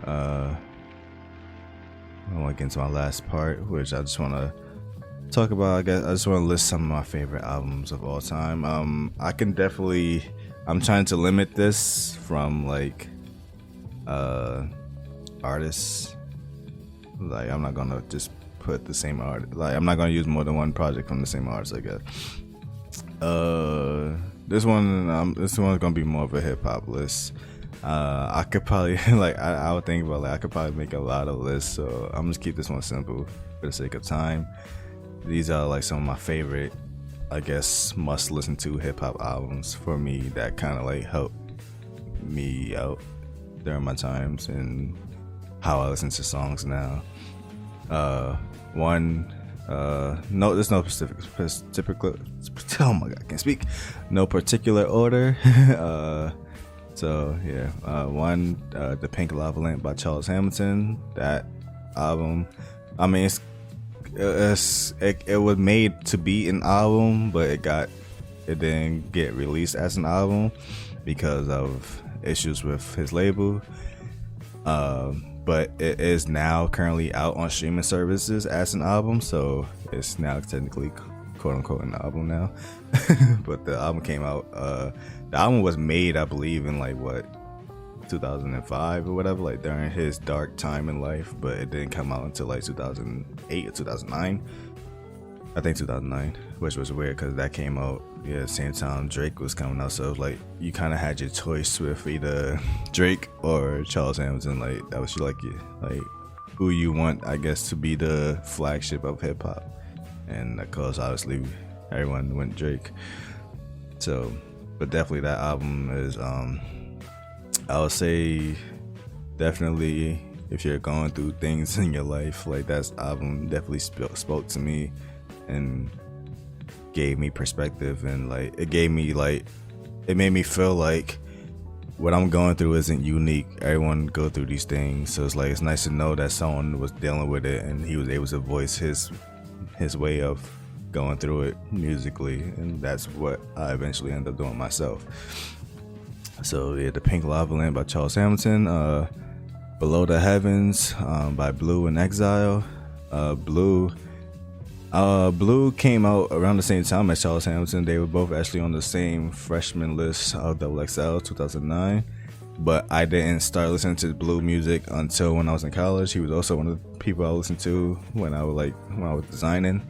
I want to get into my last part, which I just want to talk about. I guess I just want to list some of my favorite albums of all time. I can definitely. I'm trying to limit this from like artists. Like I'm not gonna just put the same art. Like I'm not gonna use more than one project from the same artist, I guess. This one's gonna be more of a hip hop list. I could probably I would think about I could probably make a lot of lists, so I'm just keep this one simple for the sake of time. These are like some of my favorite, I guess, must listen to hip hop albums for me that kind of like helped me out during my times and how I listen to songs now. No, there's no typical. Oh my god, I can't speak. No particular order. So yeah, one, the Pink Lava Lamp by Charles Hamilton. That album, I mean, it was made to be an album, but it didn't get released as an album because of issues with his label. But it is now currently out on streaming services as an album, so it's now technically quote unquote an album now. But the album came out. The album was made, I believe, in 2005 or whatever, like during his dark time in life, but it didn't come out until 2008 or 2009. I think 2009, which was weird because that came out at the same time Drake was coming out, so it was like you kind of had your choice with either Drake or Charles Hamilton. Like that was who you want, I guess, to be the flagship of hip hop, and of course obviously everyone went Drake. So but definitely that album is I would say definitely if you're going through things in your life, like that album definitely spoke to me and gave me perspective, and it made me feel like what I'm going through isn't unique. Everyone go through these things, so it's nice to know that someone was dealing with it and he was able to voice his way of going through it musically, and that's what I eventually ended up doing myself. So yeah, the Pink Lava Lamp by Charles Hamilton, Below the Heavens by Blue In Exile. Blue came out around the same time as Charles Hamilton. They were both actually on the same freshman list of XXL 2009, but I didn't start listening to Blue music until when I was in college. He was also one of the people I listened to when I was designing.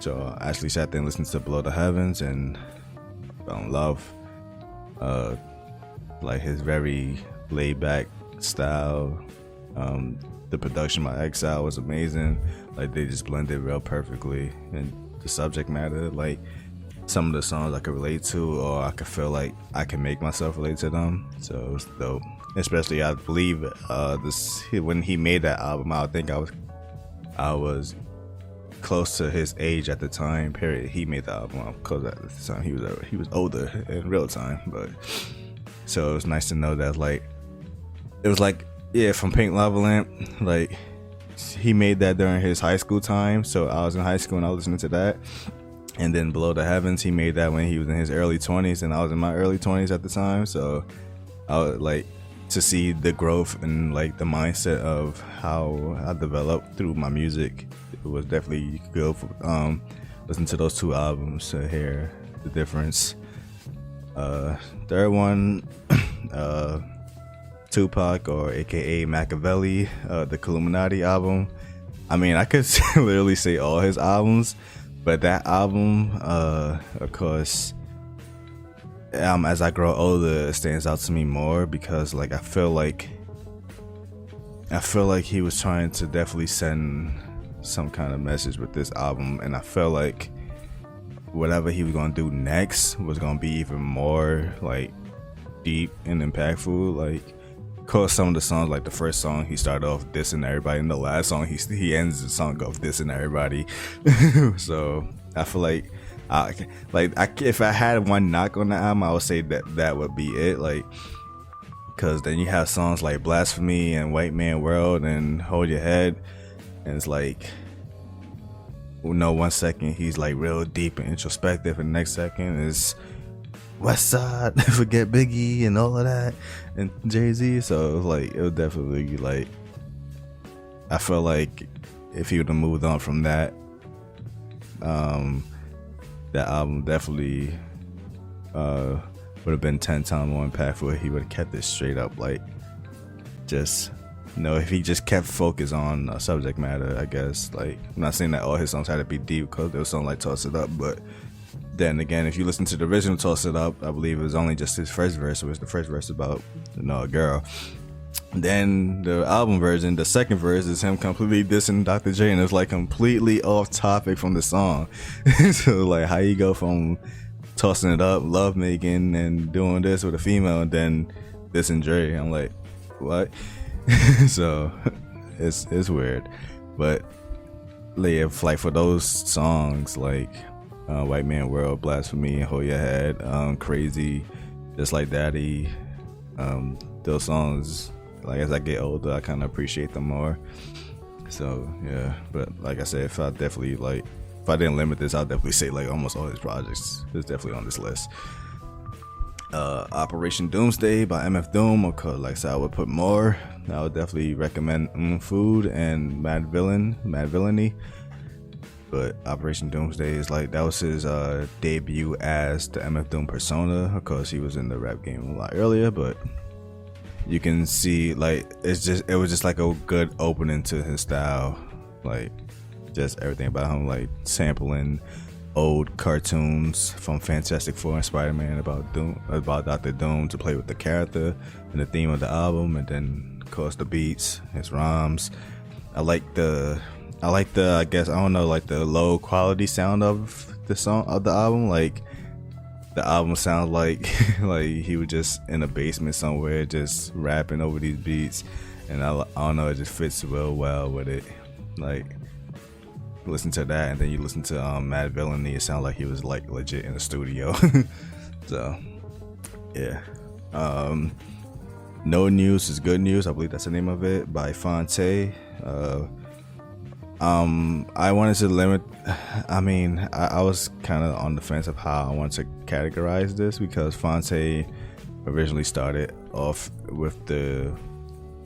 So I actually sat there and listened to Below the Heavens and fell in love. His very laid back style. The production by Exile was amazing. They just blended real perfectly, and the subject matter, some of the songs I could relate to, or I could feel like I can make myself relate to them. So it was dope. Especially, I believe when he made that album, I think I was close to his age at the time period he made the album, because at the time he was older in real time. But so it was nice to know that it was from Pink Lava Lamp, he made that during his high school time, so I was in high school and I was listening to that. And then Below the Heavens, he made that when he was in his early 20s and I was in my early 20s at the time, so I would to see the growth and the mindset of how I developed through my music. It was definitely good for listen to those two albums to hear the difference. Third one, Tupac, or aka Machiavelli, the Illuminati album. I mean, I could literally say all his albums, but that album, of course, as I grow older, it stands out to me more because I feel like he was trying to definitely send some kind of message with this album, and I feel like whatever he was gonna do next was gonna be even more deep and impactful. Of course, some of the songs, the first song, he started off dissing everybody, and the last song he ends the song off dissing everybody. So I feel if I had one knock on the album, I would say that would be it. Because then you have songs like Blasphemy and White Man World and Hold Your Head, and it's one second he's real deep and introspective, and the next second is West Side, forget Biggie and all of that, and Jay-Z. So it was like, it was definitely like, I felt like if he would have moved on from that, that album definitely would have been 10 times more impactful if he would have kept it straight up, like, just, you know, if he just kept focus on subject matter, I guess. Like, I'm not saying that all his songs had to be deep, because there was something like Toss It Up, but then again, if you listen to the original Toss It Up, I believe it was only just his first verse. It was the first verse about, you know, a girl. Then the album version, the second verse is him completely dissing Dr. J, and it's like completely off topic from the song. So like, how you go from tossing it up, love making, and doing this with a female, and then dissing Dre? I'm like, what? So it's weird, but if like for those songs like White Man World, Blasphemy, Hold Your Head, Crazy, Just Like Daddy, those songs, like as I get older, I kind of appreciate them more. So yeah, but like I said, if I didn't limit this, I'll definitely say like almost all his projects is definitely on this list. Operation Doomsday by MF Doom, or like I said, I would put more. I would definitely recommend Food and Mad Villainy. But Operation Doomsday is like, that was his debut as the MF Doom persona. Of course, he was in the rap game a lot earlier, but you can see like it was just like a good opening to his style. Like just everything about him, like sampling old cartoons from Fantastic Four and Spider-Man about Dr. Doom to play with the character and the theme of the album, and then of course the beats, his rhymes. I like the I guess, I don't know, like the low quality sound of the album. Like the album sounds like like he was just in a basement somewhere just rapping over these beats, and I don't know, it just fits real well with it. Like listen to that, and then you listen to Mad Villainy, it sounds like he was like legit in the studio. So yeah. No News is Good News, I believe that's the name of it, by Fonte. I wanted to limit, I mean, I was kind of on the fence of how I want to categorize this, because Fonte originally started off with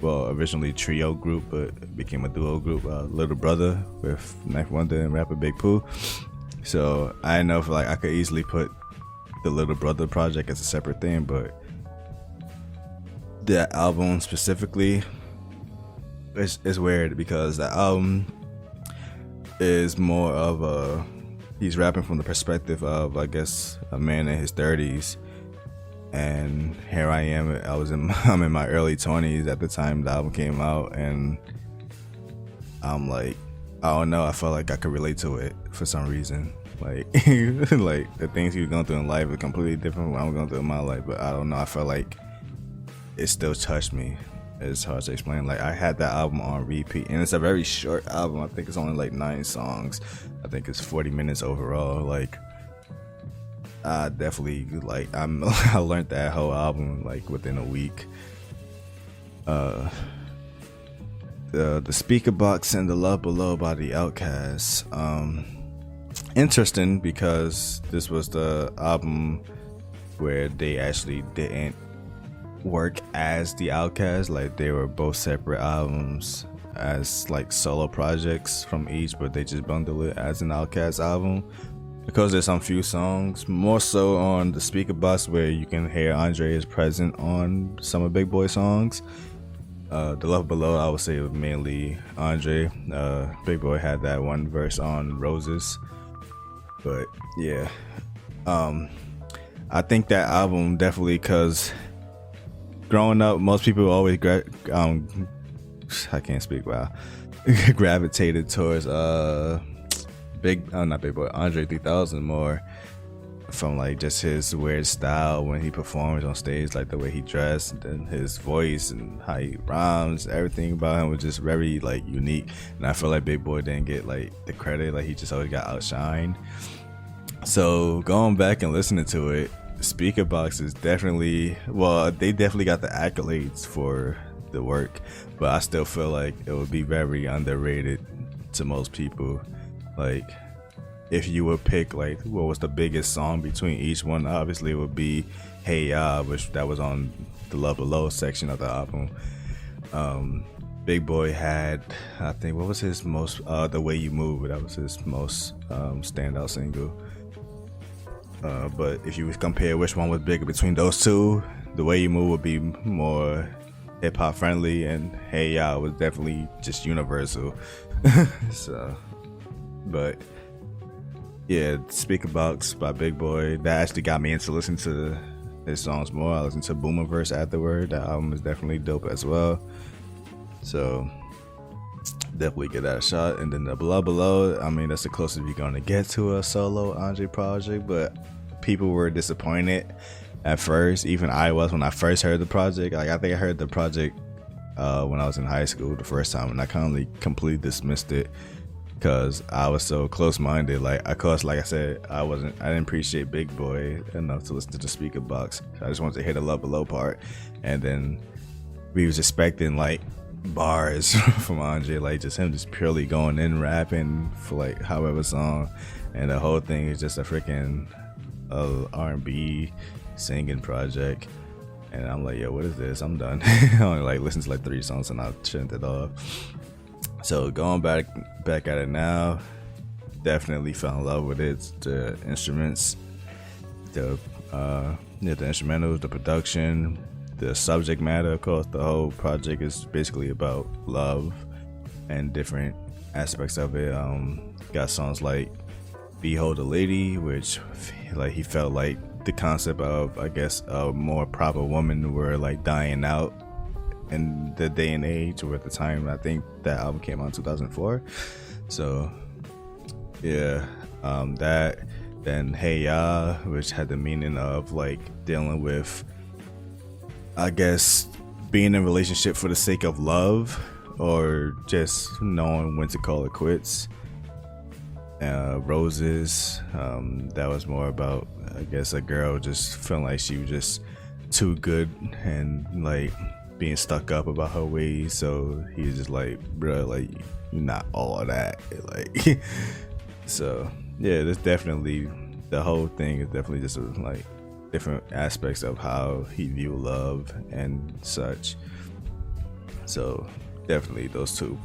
originally trio group, but became a duo group, Little Brother with Knife Wonder and rapper Big Pooh. So I didn't know if like I could easily put the Little Brother project as a separate thing, but that album specifically is weird, because the album is more of he's rapping from the perspective of, I guess, a man in his 30s, and here I am, I'm in my early 20s at the time the album came out, and I'm like, I don't know, I felt like I could relate to it for some reason. Like like the things he's going through in life are completely different from what I'm going through in my life, but I don't know, I felt like it still touched me. It's hard to explain. Like I had that album on repeat, and it's a very short album. I think it's only like 9 songs. I think it's 40 minutes overall. Like I definitely I learned that whole album like within a week. The Speaker Box and The Love Below by the Outkast. Interesting, because this was the album where they actually didn't work as the Outkast. Like they were both separate albums as like solo projects from each, but they just bundle it as an Outkast album, because there's some few songs, more so on the Speaker Box, where you can hear Andre is present on some of Big Boy songs. The Love Below, I would say, was mainly Andre. Big Boy had that one verse on Roses, but yeah, I think that album definitely, because growing up, most people always I can't speak well. Gravitated towards not Big Boy, Andre 3000 more, from like just his weird style when he performs on stage, like the way he dressed and his voice and how he rhymes. Everything about him was just very like unique, and I feel like Big Boy didn't get like the credit. Like he just always got outshined. So going back and listening to it, Speaker Box is definitely, well, they definitely got the accolades for the work, but I still feel like it would be very underrated to most people. Like if you would pick like what was the biggest song between each one, obviously it would be Hey Ya, which that was on the Love Below section of the album. Big Boy had, I think, what was his most, The Way You Move, that was his most standout single. But if you would compare which one was bigger between those two, The Way You Move would be more hip hop friendly, and Hey Ya was definitely just universal. So, but yeah, Speaker Box by Big Boy, that actually got me into listening to his songs more. I listened to Boomerverse afterward. That album is definitely dope as well. So definitely give that a shot. And then the Below, I mean, that's the closest you're gonna get to a solo Andre project, but people were disappointed at first. Even I was when I first heard the project. Like, I think I heard the project when I was in high school the first time, and I kind of completely dismissed it because I was so close-minded. Like, of course, like I said, I didn't appreciate Big Boy enough to listen to the Speaker Box. So I just wanted to hear the Love Below part, and then we was expecting like bars from Andre, like just him just purely going in rapping for like however song, and the whole thing is just a freaking R&B singing project. And I'm like, yo, what is this? I'm done. I only like listened to like 3 songs and I turned it off. So going back at it now, definitely fell in love with it. The instruments, the instrumentals, the production, the subject matter. Of course, the whole project is basically about love and different aspects of it. Got songs like Behold a Lady, which like he felt like the concept of, I guess, a more proper woman were like dying out in the day and age, or at the time. I think that album came out in 2004. So yeah, that, then Hey Ya, which had the meaning of like dealing with, I guess, being in a relationship for the sake of love, or just knowing when to call it quits. Roses, that was more about, I guess, a girl just feeling like she was just too good and like being stuck up about her ways. So he's just like, bro, like, you're not all of that. Like, so yeah, there's definitely, the whole thing is definitely just like different aspects of how he viewed love and such. So definitely those two,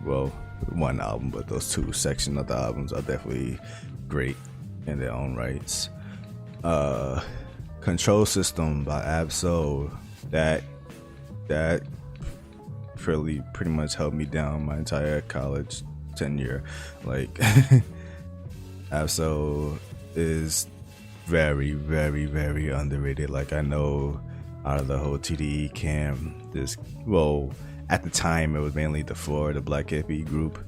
well, one album, but those 2 sections of the albums are definitely great in their own rights. Control System by Ab-Soul, that pretty much helped me down my entire college tenure. Like, Ab-Soul is very, very, very underrated. Like, I know out of the whole TDE camp, at the time it was mainly the Black Hippie group,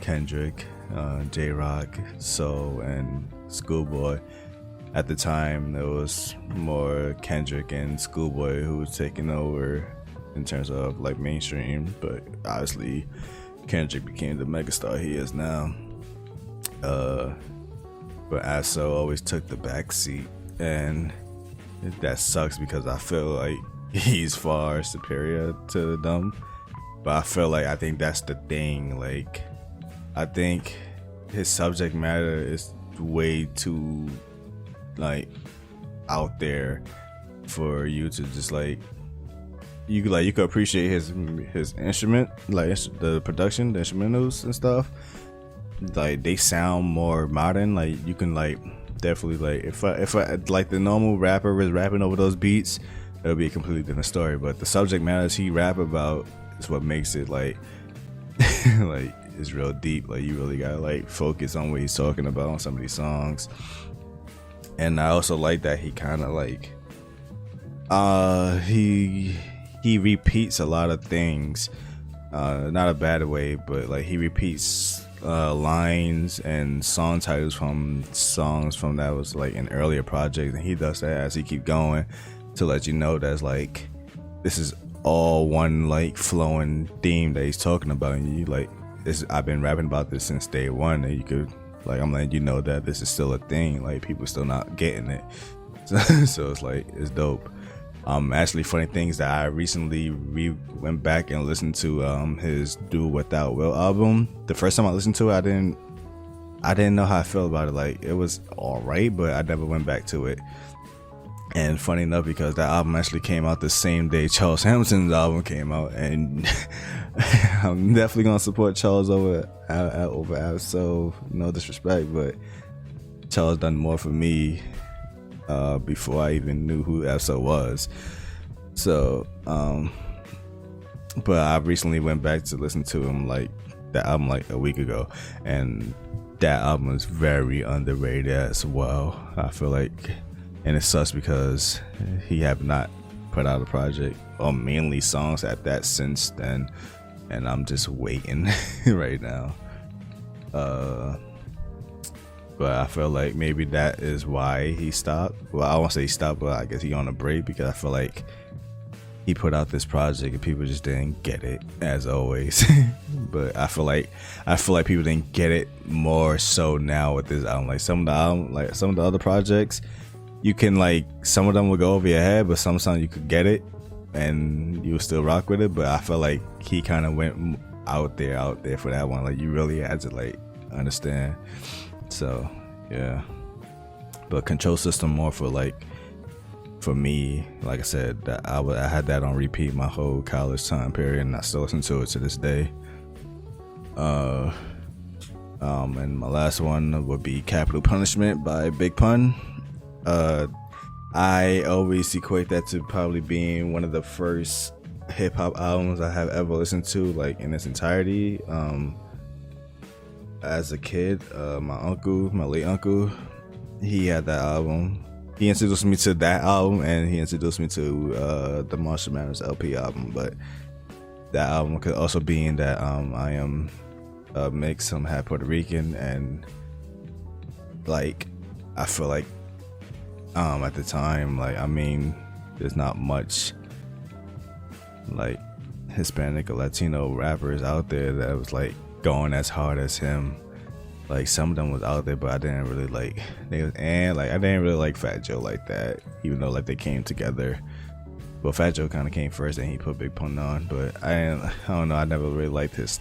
Kendrick, J-Rock, Soul, and Schoolboy. At the time, it was more Kendrick and Schoolboy who was taking over in terms of like mainstream, but obviously Kendrick became the megastar he is now. But Ab-Soul always took the back seat, and that sucks because I feel like he's far superior to them. But I think that's the thing. Like, I think his subject matter is way too like out there for you to just like, you could appreciate his instrument, like the production, the instrumentals and stuff. Like, they sound more modern. Like, you can like definitely like, if I like the normal rapper was rapping over those beats, it would be a completely different story. But the subject matters he rap about is what makes it like like, it's real deep. Like, you really gotta like focus on what he's talking about on some of these songs. And I also like that he kind of like he repeats a lot of things, not a bad way, but like he repeats lines and song titles from songs from that was like an earlier project, and he does that as he keep going to let you know that's like, this is all one like flowing theme that he's talking about. And you like, this, I've been rapping about this since day one, and you could like, I'm letting you know that this is still a thing. Like, people still not getting it. So it's like, it's dope. Actually, funny things that I recently went back and listened to his Do Without Will album. The first time I listened to it, I didn't know how I felt about it. Like, it was alright, but I never went back to it. And funny enough, because that album actually came out the same day Charles Hamilton's album came out, and I'm definitely gonna support Charles over Ab-Soul. No disrespect, but Charles done more for me before I even knew who Ab-Soul was. So, but I recently went back to listen to him, like that album, like a week ago, and that album is very underrated as well. I feel like. And it sucks because he have not put out a project or mainly songs at that since then, and I'm just waiting right now. But I feel like maybe that is why he stopped. Well, I won't say he stopped, but I guess he on a break, because I feel like he put out this project and people just didn't get it, as always. But I feel like people didn't get it more so now with this album. Like some of the other projects, you can, like, some of them will go over your head, but sometimes you could get it and you still rock with it. But I feel like he kind of went out there for that one. Like, you really had to, like, understand. So yeah, but Control System more for, like, for me, like I said, that I had that on repeat my whole college time period, and I still listen to it to this day. And my last one would be Capital Punishment by Big Pun. I always equate that to probably being one of the first hip hop albums I have ever listened to, like, in its entirety. As a kid, my late uncle, he had that album. He introduced me to that album, and he introduced me to the Marshall Mathers LP album. But that album could also be in that I am mixed, I'm half Puerto Rican, and, like, I feel like at the time, like, I mean, there's not much, like, Hispanic or Latino rappers out there that was, like, going as hard as him. Like, some of them was out there, but I didn't really like I didn't really like Fat Joe like that, even though, like, they came together. Well, Fat Joe kind of came first, and he put Big Pun on, but I don't know, I never really liked his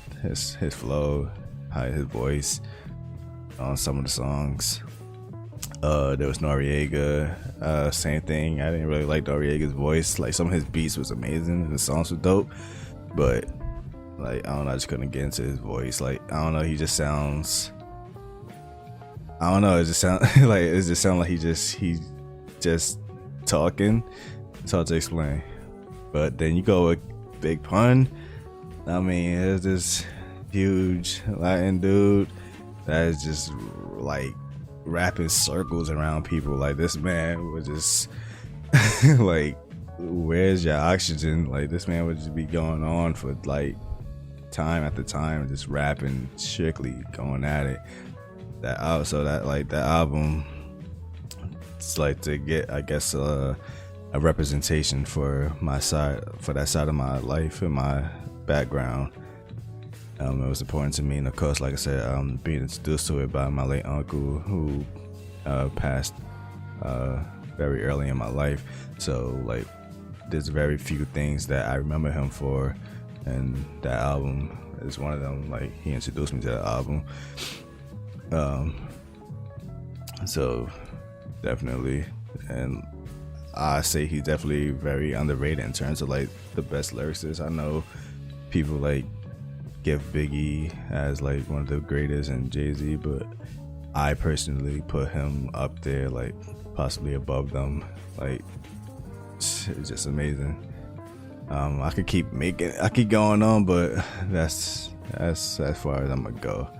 flow, his voice on some of the songs. There was Noriega, same thing. I didn't really like Noriega's voice. Like, some of his beats was amazing, his songs were dope, but, like, I don't know, I just couldn't get into his voice. Like, I don't know, he just sounds, I don't know, it just sounds like he just talking. It's hard to explain. But then you go with Big Pun. I mean, it's this huge Latin dude that is just, like, rapping circles around people. Like, this man would just like, where's your oxygen? Like, this man would just be going on for, like, time after time, just rapping, strictly going at it. That album, it's like to get, I guess, a representation for my side, for that side of my life and my background. It was important to me, and of course, like I said, being introduced to it by my late uncle, who passed very early in my life. So, like, there's very few things that I remember him for, and that album is one of them. Like, he introduced me to that album. So definitely, and I say he's definitely very underrated in terms of, like, the best lyricists. I know people, like, give Biggie as, like, one of the greatest and Jay-Z, but I personally put him up there, like, possibly above them. Like, it's just amazing. I could keep going on, but that's as far as I'm gonna go.